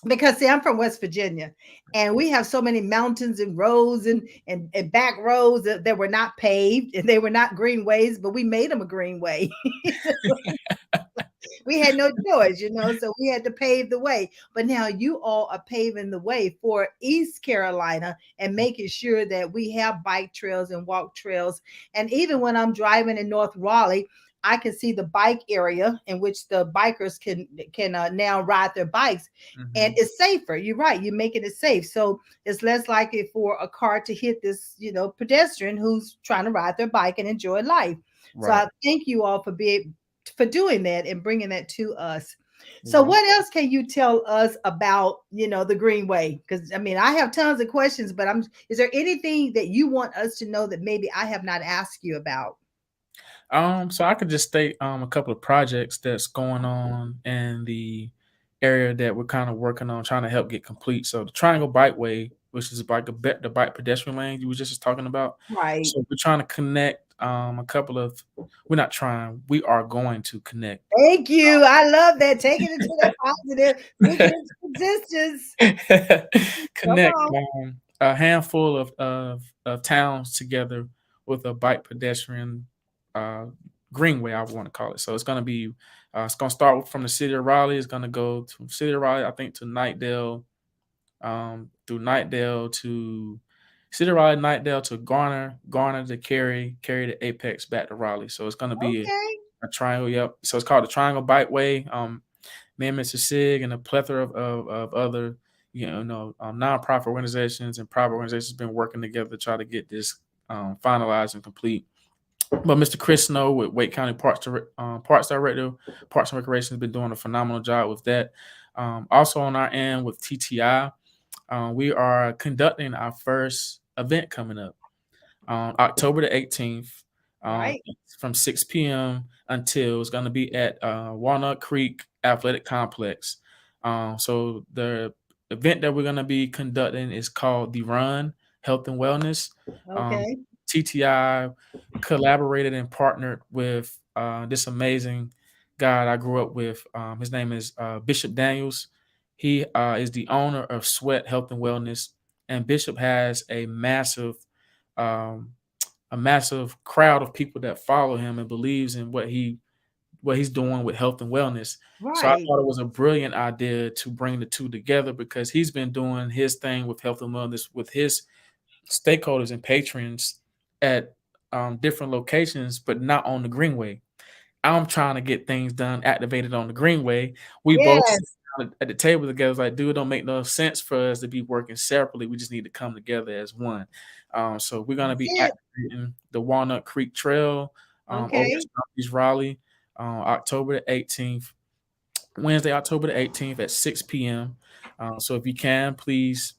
because see, I'm from West Virginia, and we have so many mountains and roads and back roads that were not paved and they were not greenways, but we made them a greenway. We had no choice, so we had to pave the way. But now you all are paving the way for East Carolina and making sure that we have bike trails and walk trails. And even when I'm driving in North Raleigh, I can see the bike area in which the bikers can now ride their bikes, and Hmm. it's safer. You're right. You're making it safe, so it's less likely for a car to hit this, pedestrian who's trying to ride their bike and enjoy life. So Right. I thank you all for doing that and bringing that to us. So, Yeah. what else can you tell us about, the Greenway? Because I mean, I have tons of questions, but is there anything that you want us to know that maybe I have not asked you about? So I could just state a couple of projects that's going on in the area that we're kind of working on trying to help get complete. So the Triangle Bikeway, which is like the bike pedestrian lane you were just talking about. Right. So we're trying to connect a couple of we're not trying, we are going to connect. Thank you. I love that. Taking it to that positive, speaking into existence. Come Connect on. a handful of towns together with a bike pedestrian uh, greenway, I want to call it. So it's gonna start from the city of Raleigh. It's gonna go to city of Raleigh, I think, to Nightdale, through Nightdale to city of Raleigh, Nightdale to Garner, Garner to Cary to Apex back to Raleigh. So it's gonna be Okay. a triangle. Yep. So it's called the Triangle Bikeway. Me and Mr. Sig and a plethora of other nonprofit organizations and private organizations been working together to try to get this finalized and complete. But Mr. Chris Snow with Wake County Parks Director, Parks and Recreation has been doing a phenomenal job with that. Also on our end with TTI, We are conducting our first event coming up on October the 18th, um, Right. from 6 p.m. until it's going to be at Walnut Creek Athletic Complex. So the event that we're going to be conducting is called the Run Health and Wellness. Um, Okay. TTI collaborated and partnered with this amazing guy I grew up with. His name is Bishop Daniels. He is the owner of Sweat Health and Wellness, and Bishop has um, a massive crowd of people that follow him and believes in what he's doing with health and wellness. So I Right. thought it was a brilliant idea to bring the two together because he's been doing his thing with health and wellness with his stakeholders and patrons at different locations, but not on the Greenway. I'm trying to get things done, activated on the Greenway. We both sit Yes. down at the table together. It's like, dude, it don't make no sense for us to be working separately. We just need to come together as one. So we're gonna That's be it. activating the Walnut Creek Trail over in Okay. Southeast Raleigh, October the 18th, Wednesday, October the 18th at 6 p.m. So if you can, please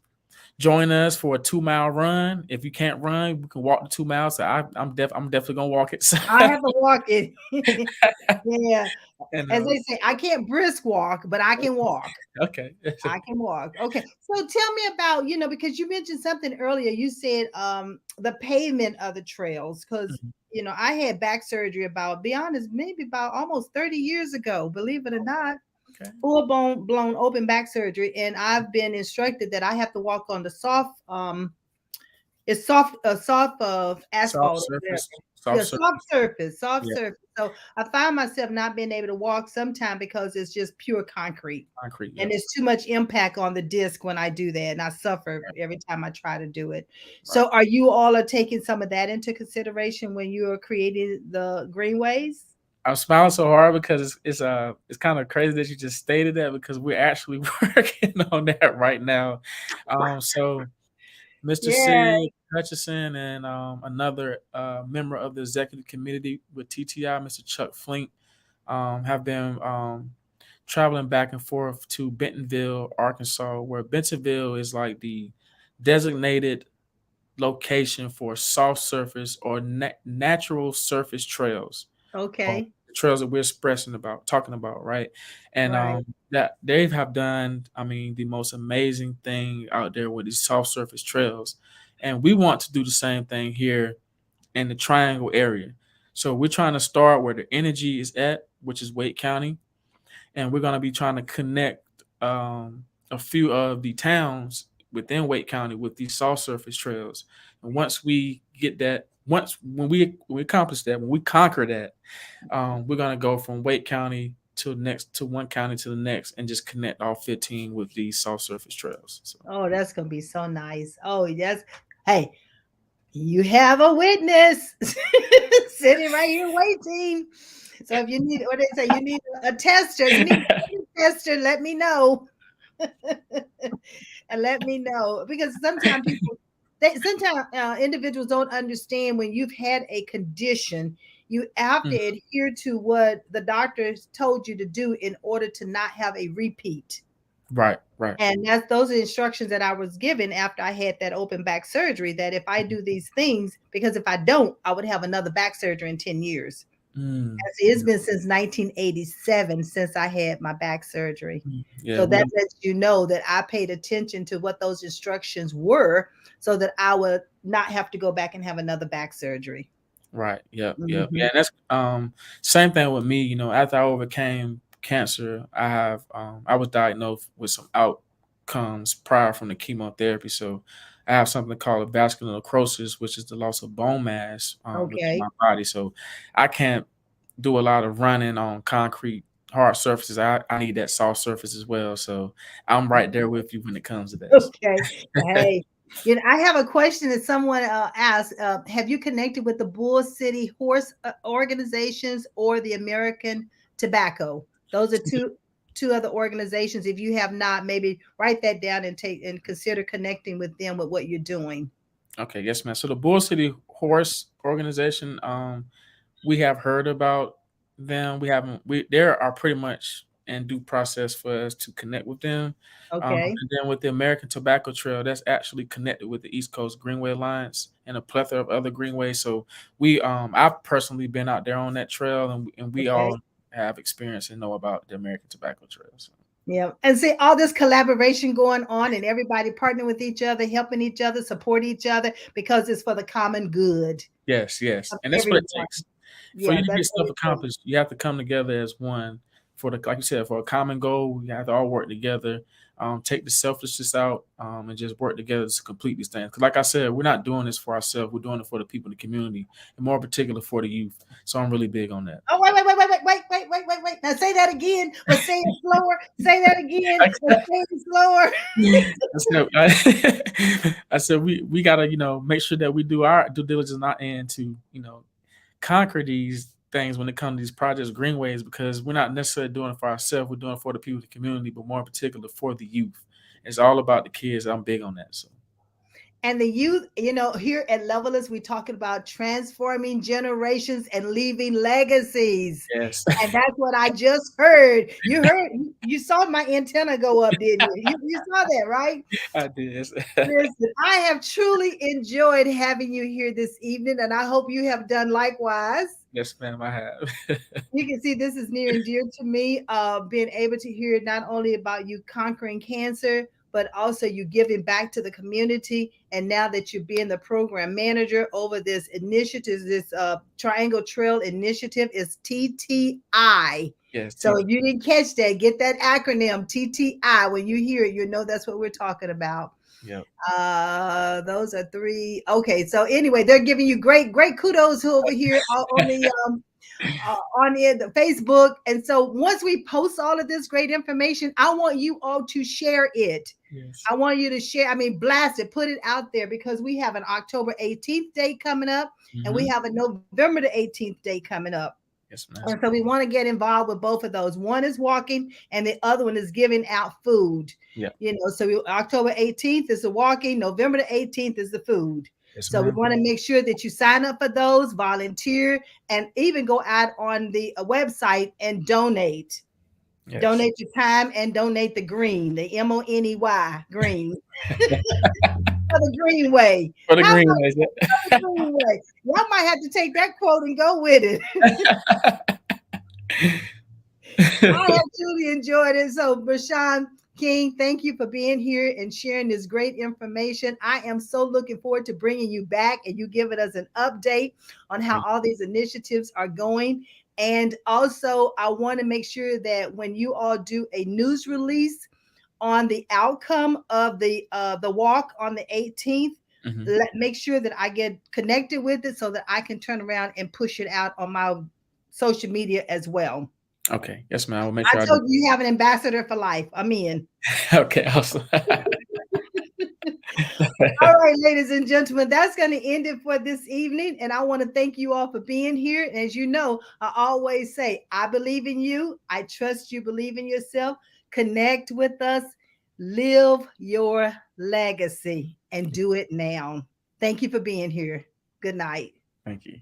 join us for a 2 mile run. If you can't run, we can walk the 2 miles. So I'm definitely gonna walk it. I have to walk it. Yeah. and As they say, I can't brisk walk, but I can walk. okay. I can walk. Okay. So tell me about, because you mentioned something earlier. You said the pavement of the trails, because Mhm. I had back surgery about, be honest, maybe about almost 30 years ago, believe it or not. Okay. Full blown open back surgery. And I've been instructed that I have to walk on the soft it's soft, soft of Soft asphalt or whatever. surface. Yeah, Soft soft surface. surface, soft Yeah. surface. So I find myself not being able to walk sometime because it's just pure concrete. Concrete. And Yep. there's too much impact on the disc when I do that. And I suffer Right. every time I try to do it. Right. So are you all are taking some of that into consideration when you are creating the greenways? I'm smiling so hard because it's kind of crazy that you just stated that because we're actually working on that right now. So Mr. Yeah. Sid Hutchison and another member of the executive committee with TTI, Mr. Chuck Flink, have been traveling back and forth to Bentonville, Arkansas, where Bentonville is like the designated location for soft surface or natural surface trails, Okay. the trails that we're talking about, right? And Right. that they have done, I mean, the most amazing thing out there with these soft surface trails, and we want to do the same thing here in the Triangle area. So we're trying to start where the energy is at, which is Wake County, and we're going to be trying to connect a few of the towns within Wake County with these soft surface trails. And once we get that, once when we accomplish that, when we conquer that, we're going to go from Wake County to next to one county to the next, and just connect all 15 with these soft surface trails. So Oh, that's gonna be so nice. Oh, yes. Hey, you have a witness sitting right here waiting. So if you need, what they say, you need a tester, you need a tester, let me know. And let me know, because sometimes sometimes individuals don't understand when you've had a condition, you have to Mm, adhere to what the doctors told you to do in order to not have a repeat. right, right. And those are instructions that I was given after I had that open back surgery, that if I do these things, because if I don't, I would have another back surgery in 10 years. Mm, As it's yeah, been since 1987 since I had my back surgery. yeah, So that lets you know that I paid attention to what those instructions were so that I would not have to go back and have another back surgery. right. Yep, yep. Yeah, Mhm. and that's same thing with me, after I overcame cancer, I was diagnosed with some outcomes prior from the chemotherapy. So I have something called a vascular necrosis, which is the loss of bone mass within Okay. my body. So I can't do a lot of running on concrete hard surfaces. I need that soft surface as well. So I'm right there with you when it comes to Okay. that. Hey, I have a question that someone asked. Have you connected with the Bull City Horse organizations or the American Tobacco? Those are two other organizations. If you have not, maybe write that down and take and consider connecting with them with what you're doing. Okay, yes, man. So the Bull City Horse organization, we have heard about them. We haven't. We They are pretty much and due process for us to connect with them. Okay. And then with the American Tobacco Trail, that's actually connected with the East Coast Greenway Alliance and a plethora of other greenways. So I've personally been out there on that trail, and we Okay. all have experience and know about the American Tobacco Trail. So. Yeah. And see all this collaboration going on and everybody partnering with each other, helping each other, support each other because it's for the common good Yes, yes, of and that's what it everyone. takes. For Yeah, you to that's get what stuff it takes. accomplished, you have to come together as one for the, like you said, for a common goal. You have to all work together, take the selfishness out, and just work together to complete these things. Because, like I said, we're not doing this for ourselves. We're doing it for the people in the community, and more particular for the youth. So I'm really big on that. Oh, wait. Now say that again, but say it slower. Say that again, but say it slower. I said we gotta make sure that we do our due diligence on our end to conquer these things when it comes to these projects, greenways, because we're not necessarily doing it for ourselves. We're doing it for the people in the community, but more in particular for the youth. It's all about the kids. I'm big on that. So And the youth, here at Levelers, we're talking about transforming generations and leaving legacies. yes, And that's what I just heard. You saw my antenna go up, didn't you? You saw that, right? I did. Listen, I have truly enjoyed having you here this evening, and I hope you have done likewise. Yes, ma'am, I have. You can see this is near and dear to me, being able to hear not only about you conquering cancer, but also you giving back to the community. And now that you're being the program manager over this initiative, this Triangle Trail Initiative is TTI. Yes. So if you didn't catch that, get that acronym TTI. When you hear it, you know that's what we're talking about. Yep. Those are three. Okay, so anyway, they're giving you great kudos over here on the Facebook. And so once we post all of this great information, I want you all to share it. Yes. I want you to share, blast it, put it out there, because we have an October 18th date coming up, and we have a November the 18th date coming up. Yes, ma'am. And so we want to get involved with both of those. One is walking, and the other one is giving out food. Yeah. So October 18th is the walking, November the 18th is the food. Yes, so we want to make sure that you sign up for those, volunteer, and even go out on the website and donate. Yes. Donate your time and donate the green, the MONEY, green. For the Greenway. For the Greenway. The Greenway. Y'all might have to take that quote and go with it. I have truly enjoyed it. So, Brashawn King, thank you for being here and sharing this great information. I am so looking forward to bringing you back and you giving us an update on how all these initiatives are going. And also, I want to make sure that when you all do a news release on the outcome of the walk on the 18th, make sure that I get connected with it so that I can turn around and push it out on my social media as well. Okay. Yes, ma'am. I will make sure. I told you have an ambassador for life. I'm in. Okay. Awesome. All right, ladies and gentlemen, that's going to end it for this evening. And I want to thank you all for being here. And as you know, I always say, I believe in you. I trust you believe in yourself. Connect with us. Live your legacy and do it now. Thank you for being here. Good night. Thank you.